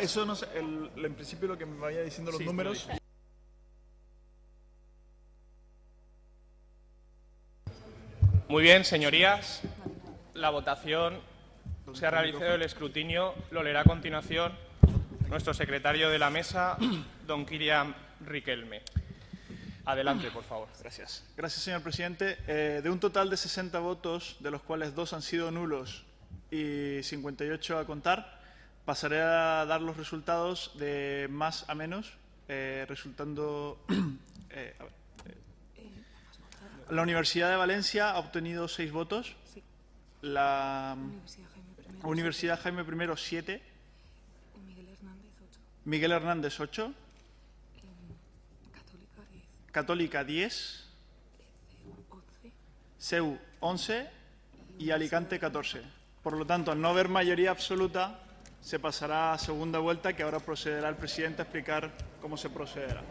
Eso no sé, en principio lo que me vaya diciendo los números. Muy bien, señorías. La votación se ha realizado, el escrutinio lo leerá a continuación nuestro secretario de la mesa, don Kirian Riquelme. Adelante, por favor. Gracias. Gracias, señor presidente. De un total de 60 votos, de los cuales 2 han sido nulos y 58 a contar, pasaré a dar los resultados de más a menos, resultando... la Universidad de Valencia ha obtenido 6 votos, la Universidad Jaime I 7, Miguel Hernández 8, Católica 10, CEU 11 y Alicante 14. Por lo tanto, al no haber mayoría absoluta, se pasará a segunda vuelta, que ahora procederá el presidente a explicar cómo se procederá.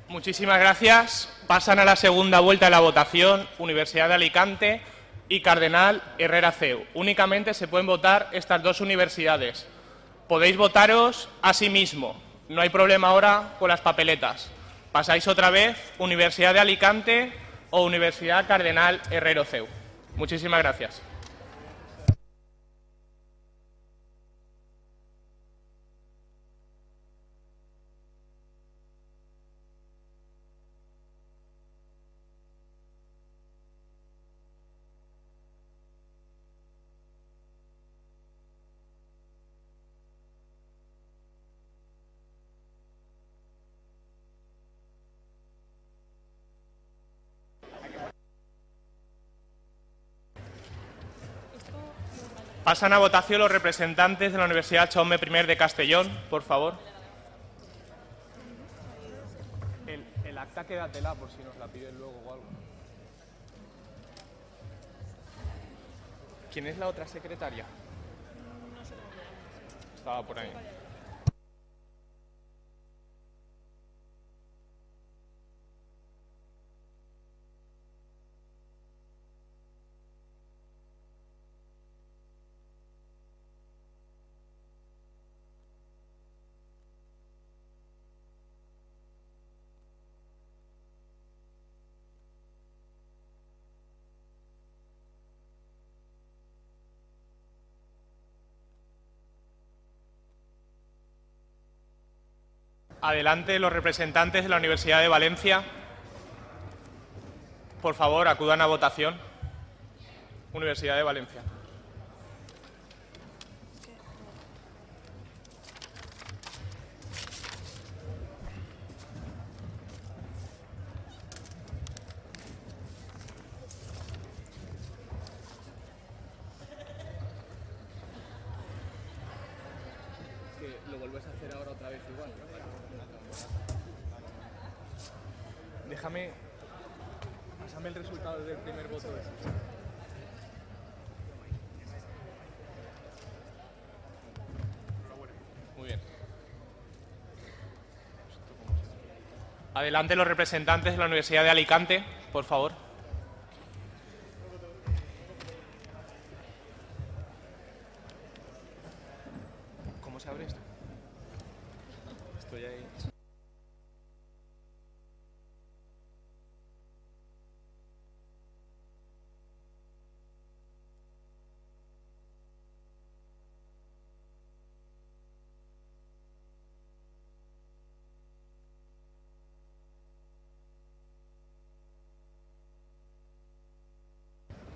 Muchísimas gracias. Pasan a la segunda vuelta de la votación Universidad de Alicante y Cardenal Herrera CEU. Únicamente se pueden votar estas dos universidades. Podéis votaros a sí mismo. No hay problema ahora con las papeletas. Pasáis otra vez Universidad de Alicante o Universidad Cardenal Herrera CEU. Muchísimas gracias. Pasan a votación los representantes de la Universidad Jaume I de Castellón, por favor. El acta quédatela por si nos la piden luego o algo. ¿Quién es la otra secretaria? Estaba por ahí. Adelante los representantes de la Universidad de Valencia. Por favor, acudan a votación. Universidad de Valencia. Que lo vuelves a hacer ahora otra vez igual, ¿no? Pásame el resultado del primer voto. Muy bien. Adelante los representantes de la Universidad de Alicante, por favor. ¿Cómo se abre esto? Estoy ahí.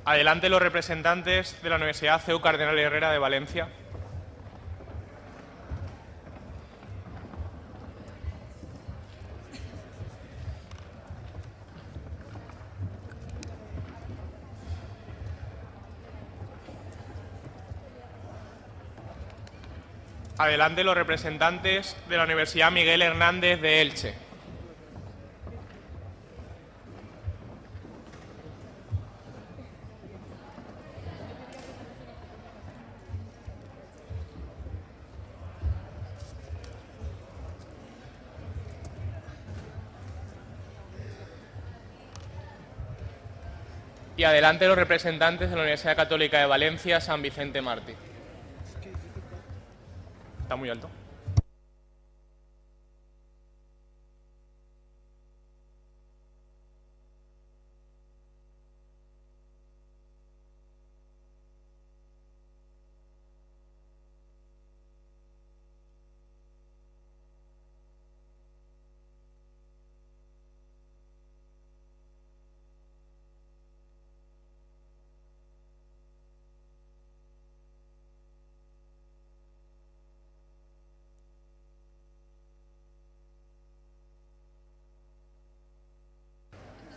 Adelante los representantes de la Universidad CEU Cardenal Herrera de Valencia. Adelante los representantes de la Universidad Miguel Hernández de Elche. Y adelante los representantes de la Universidad Católica de Valencia, San Vicente Mártir. Está muy alto.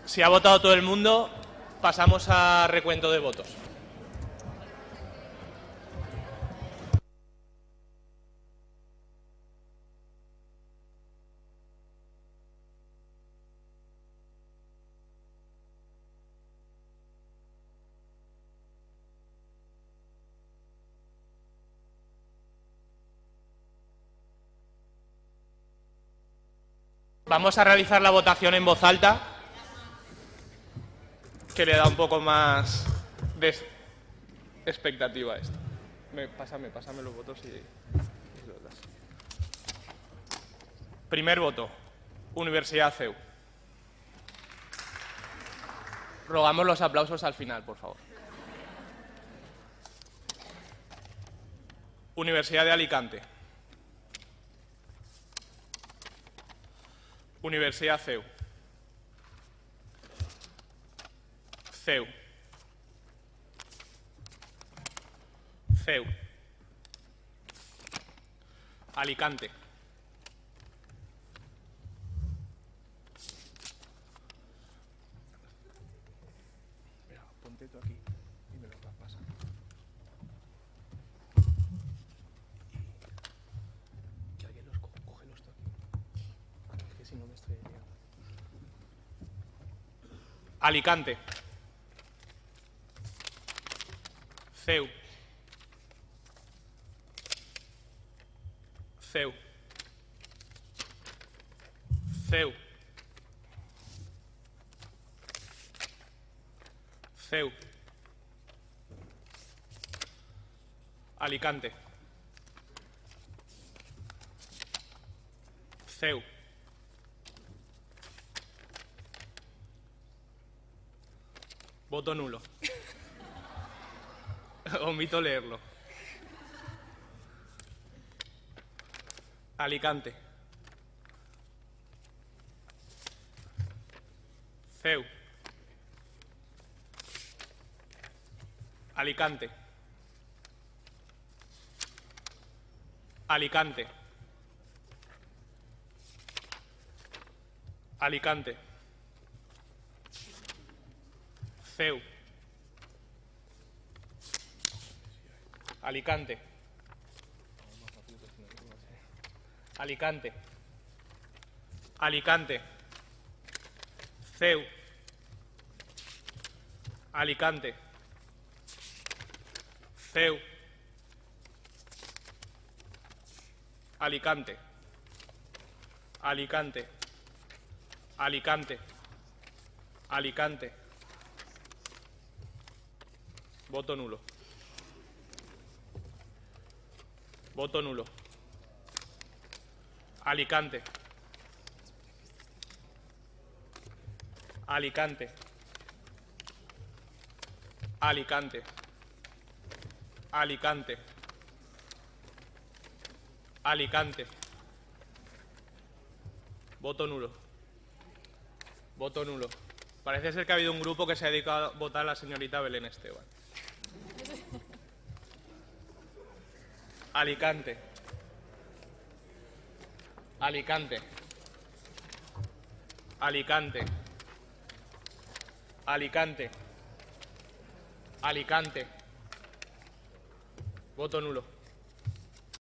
Si ha votado todo el mundo, pasamos a recuento de votos. Vamos a realizar la votación en voz alta, que le da un poco más de expectativa a esto. Pásame los votos y los das. Primer voto, Universidad CEU. Rogamos los aplausos al final, por favor. Universidad de Alicante. Universidad CEU. CEU. CEU. Alicante. Mira, ponte tú aquí y me lo vas pasando. Y que alguien los cógelos tú aquí. Es que si no me estoy liando. Alicante. CEU. CEU. CEU. CEU. Alicante. CEU. Voto nulo. Omito leerlo. Alicante. CEU. Alicante. Alicante. Alicante. CEU. Alicante. Alicante. Alicante. CEU. Alicante. CEU. Alicante. Alicante. Alicante. Alicante. Voto nulo. Voto nulo. Alicante. Alicante. Alicante. Alicante. Alicante. Voto nulo. Voto nulo. Parece ser que ha habido un grupo que se ha dedicado a votar a la señorita Belén Esteban. Alicante. Alicante. Alicante. Alicante. Alicante. Voto nulo.